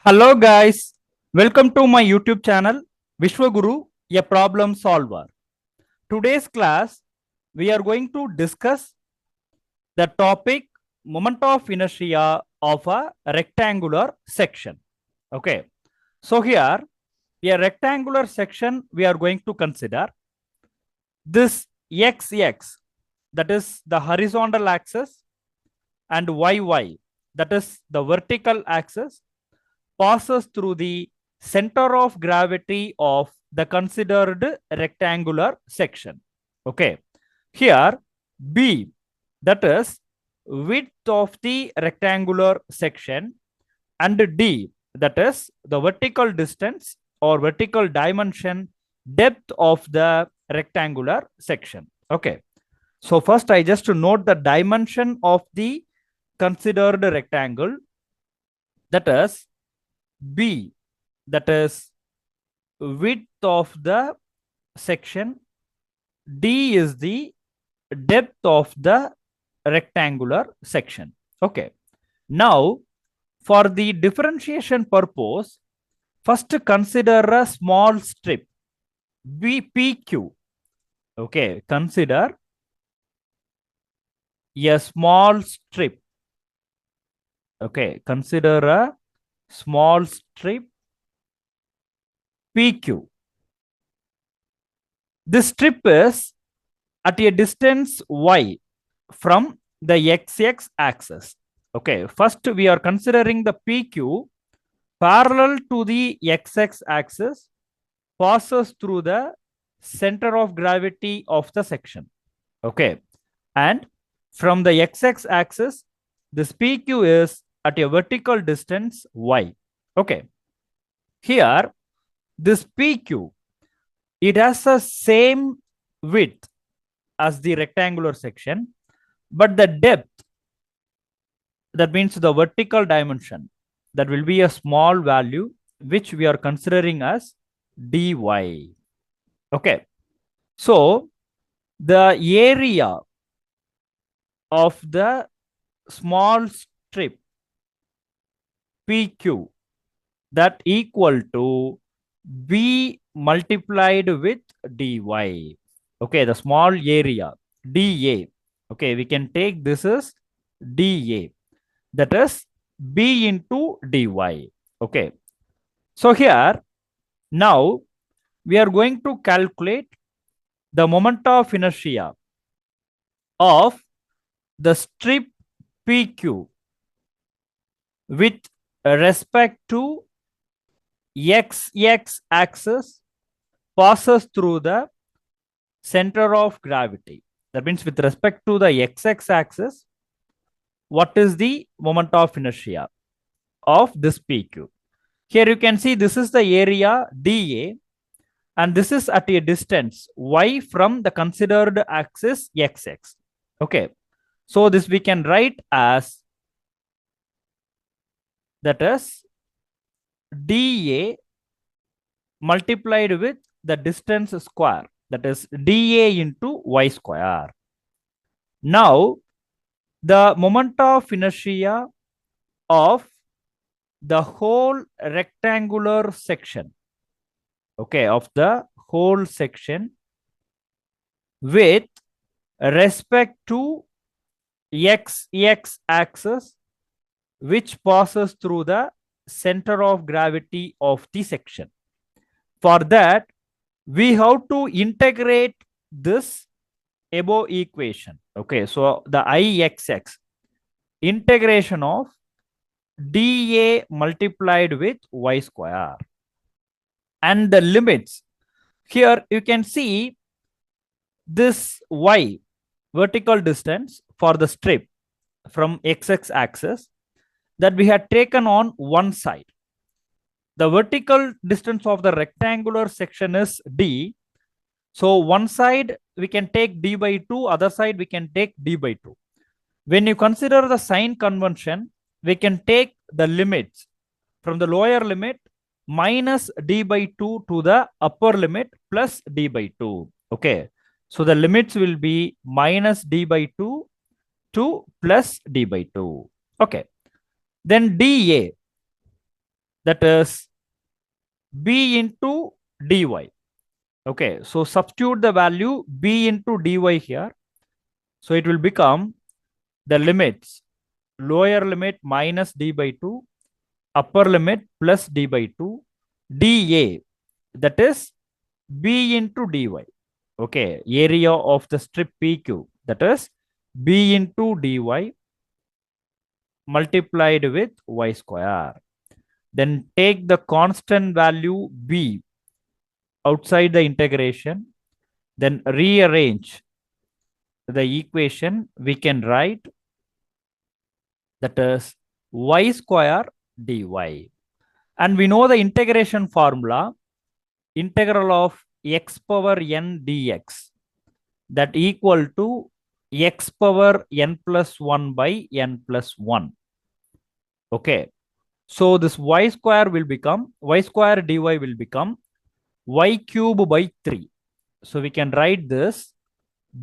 Hello guys, welcome to my YouTube channel Vishwaguru, a problem solver. Today's class we are going to discuss the topic moment of inertia of a rectangular section. Okay, so here a rectangular section we are going to consider this xx, that is the horizontal axis, and yy, that is the vertical axis, passes through the center of gravity of the considered rectangular section. Okay. Here, B, that is width of the rectangular section, and D, that is the vertical distance or vertical dimension depth of the rectangular section. Okay. So first I just to note the dimension of the considered rectangle, that is B, that is width of the section, D is the depth of the rectangular section. Okay. Now, for the differentiation purpose, first consider a small strip BPQ. Okay. Consider a small strip. Okay. Consider a small strip PQ. This strip is at a distance y from the xx axis. Okay, first we are considering the PQ parallel to the xx axis, passes through the center of gravity of the section. Okay, and from the xx axis, this PQ is at a vertical distance y. Okay, here this PQ, it has the same width as the rectangular section, but the depth, that means the vertical dimension, that will be a small value which we are considering as dy. Okay, so the area of the small strip PQ, that equal to B multiplied with dy. Okay, the small area dA. Okay, we can take this as dA, that is B into dy. Okay, so here now we are going to calculate the moment of inertia of the strip PQ with respect to xx axis, passes through the center of gravity. That means with respect to the xx axis, what is the moment of inertia of this PQ? Here you can see this is the area dA, and this is at a distance y from the considered axis xx. Okay, so this we can write as, that is dA multiplied with the distance square, that is dA into y square. Now the moment of inertia of the whole rectangular section, okay, of the whole section with respect to xx axis, which passes through the center of gravity of the section. For that, we have to integrate this above equation. Okay, so the Ixx, integration of dA multiplied with y square, and the limits. Here you can see this y, vertical distance for the strip from xx axis, that we had taken on one side. The vertical distance of the rectangular section is d. So one side we can take d by 2, other side we can take d by 2. When you consider the sign convention, we can take the limits from the lower limit minus d by 2 to the upper limit plus d by 2. Okay, so the limits will be minus d by 2 to plus d by 2. Okay, then dA, that is b into dy. Okay, so substitute the value b into dy here. So it will become the limits, lower limit minus d by 2, upper limit plus d by 2, dA, that is b into dy. Okay, area of the strip PQ, that is b into dy multiplied with y square. Then take the constant value b outside the integration, then rearrange the equation. We can write that is y square dy. And we know the integration formula, integral of x power n dx, that equal to x power n plus 1 by n plus 1. Okay, so this y square will become, y square dy will become y cube by 3. So we can write this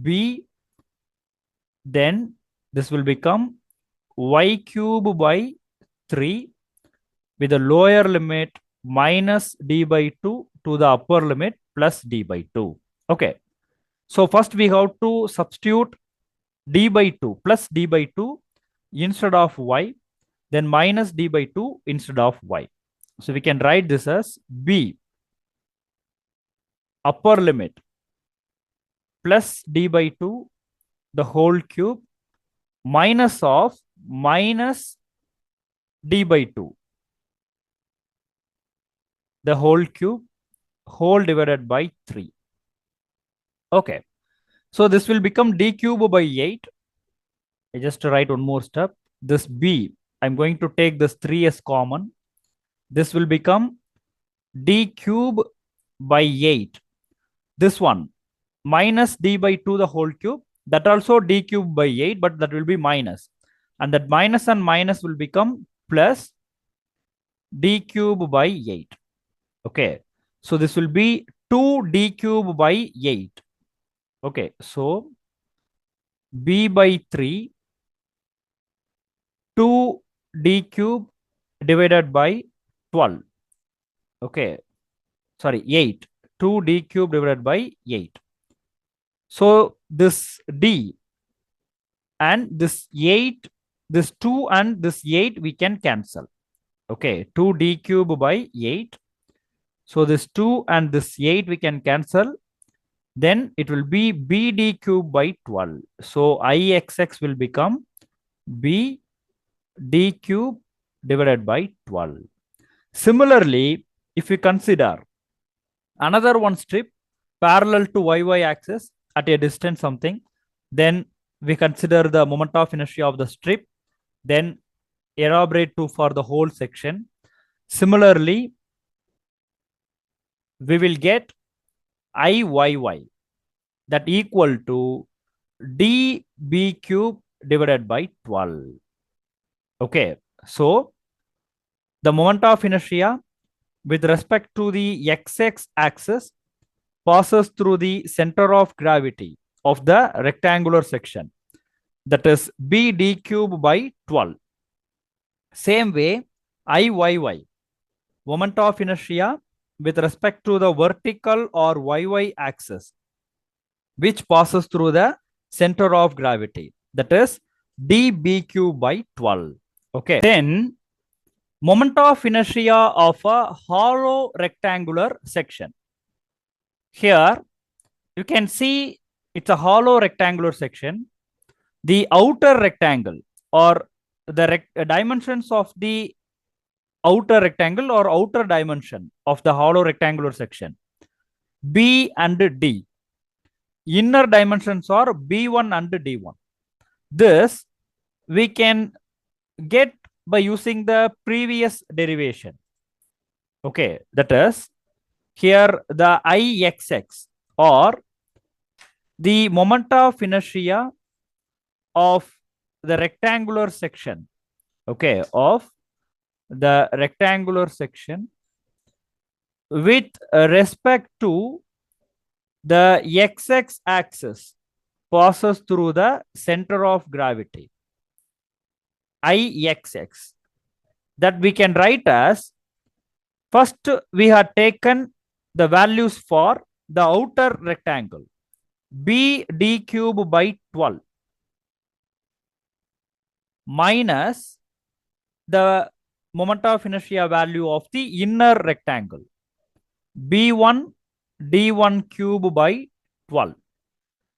b, then this will become y cube by 3 with the lower limit minus d by 2 to the upper limit plus d by 2. Okay, so first we have to substitute d by 2 plus d by 2 instead of y, then minus d by 2 instead of y. So we can write this as b upper limit plus d by 2 the whole cube minus of minus d by 2 the whole cube whole divided by 3. Okay, so this will become d cube by 8. I just write one more step. This b, I'm going to take this 3 as common. This will become d cube by 8. This one minus d by 2 the whole cube, that also d cube by 8, but that will be minus, and that minus and minus will become plus d cube by 8. Okay, so this will be 2d cube by 8. Okay, so b by 3 2d cube divided by 12. Okay, sorry, 8. 2d cube divided by 8. So this d and this 8, this 2 and this 8 we can cancel. Okay, 2d cube by 8. So this 2 and this 8 we can cancel. Then it will be bd cube by 12. So ixx will become b d cube divided by 12. Similarly, if we consider another one strip parallel to y axis at a distance something, then we consider the moment of inertia of the strip, then elaborate to for the whole section. Similarly, we will get Iyy that equal to db cube divided by 12. Okay, so the moment of inertia with respect to the xx axis passes through the center of gravity of the rectangular section, that is bd cube by 12. Same way, Iyy, moment of inertia with respect to the vertical or y axis, which passes through the center of gravity, that is db cube by 12. Okay, then moment of inertia of a hollow rectangular section. Here you can see it's a hollow rectangular section. The outer rectangle or the dimensions of the outer rectangle or outer dimension of the hollow rectangular section, b and d. Inner dimensions are b1 and d1. This we can get by using the previous derivation. Okay, that is here the Ixx or the moment of inertia of the rectangular section, okay, of the rectangular section with respect to the xx axis passes through the center of gravity, Ixx, that we can write as First, we have taken the values for the outer rectangle. B d cube by 12 minus the moment of inertia value of the inner rectangle. B1 d1 cube by 12.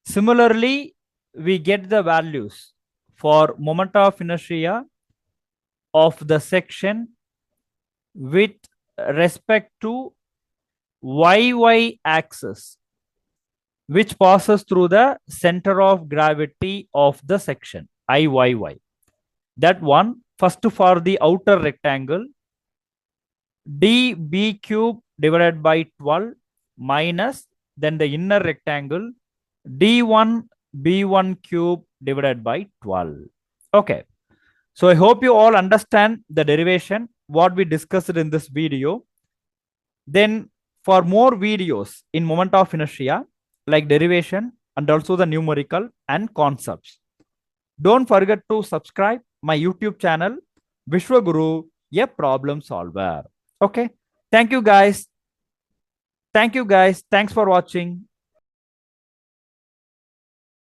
Similarly, we get the values for moment of inertia of the section with respect to YY axis, which passes through the center of gravity of the section, IYY. That one, first for the outer rectangle, dB cube divided by 12 minus then the inner rectangle, d1 b1 cube divided by 12. Okay. So I hope you all understand the derivation, what we discussed in this video. Then for more videos in moment of inertia, like derivation and also the numerical and concepts, don't forget to subscribe my YouTube channel, Vishwaguru, a problem solver. Okay. Thank you guys. Thank you guys. Thanks for watching.